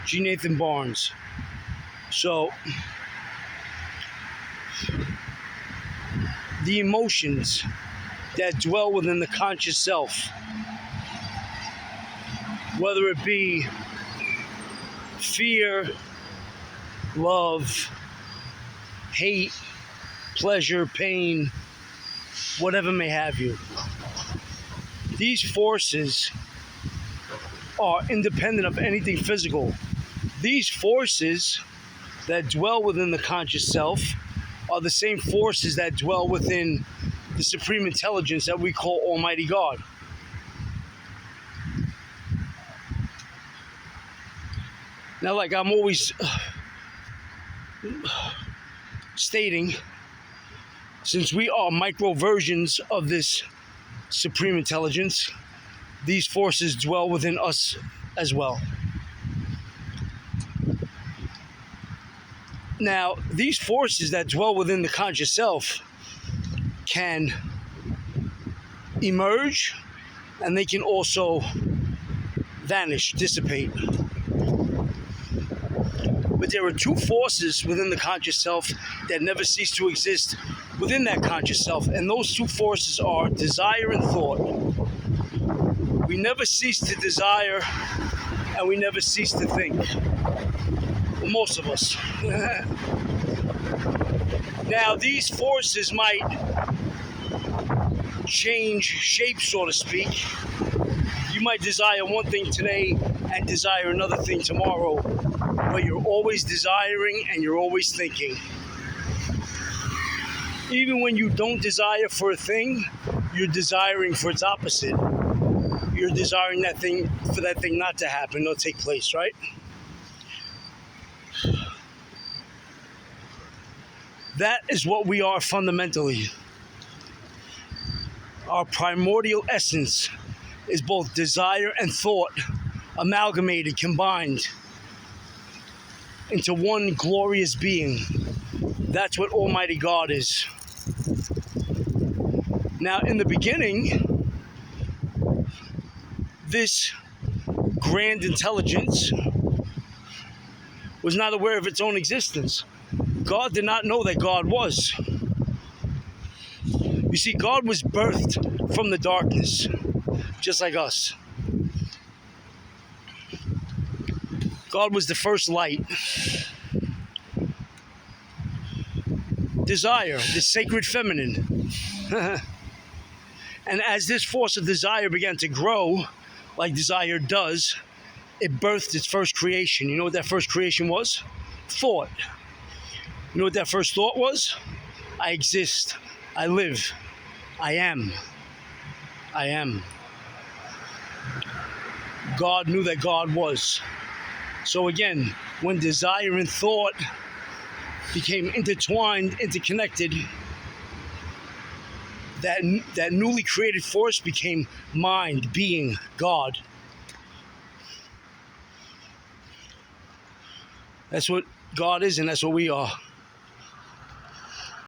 G. Nathan Barnes. So, the emotions that dwell within the conscious self, whether it be fear, love, hate, pleasure, pain, whatever may have you, these forces are independent of anything physical. These forces that dwell within the conscious self are the same forces that dwell within the supreme intelligence that we call Almighty God. Now, like I'm always stating, since we are micro versions of this supreme intelligence, these forces dwell within us as well. Now, these forces that dwell within the conscious self can emerge, and they can also vanish, dissipate. But there are two forces within the conscious self that never cease to exist within that conscious self, and those two forces are desire and thought. We never cease to desire, and we never cease to think. Well, most of us. Now, these forces might change shape, so to speak. You might desire one thing today and desire another thing tomorrow, but you're always desiring and you're always thinking. Even when you don't desire for a thing, you're desiring for its opposite. You're desiring that thing for that thing not to happen or take place, right? That is what we are fundamentally. Our primordial essence is both desire and thought amalgamated, combined into one glorious being. That's what Almighty God is. Now, in the beginning, this grand intelligence was not aware of its own existence. God did not know that God was. You see, God was birthed from the darkness, just like us. God was the first light. Desire, the sacred feminine. And as this force of desire began to grow, like desire does, it birthed its first creation. You know what that first creation was? Thought. You know what that first thought was? I exist. I live. I am. I am. God knew that God was. So again, when desire and thought became intertwined, interconnected, that newly created force became mind, being, God. That's what God is, and that's what we are.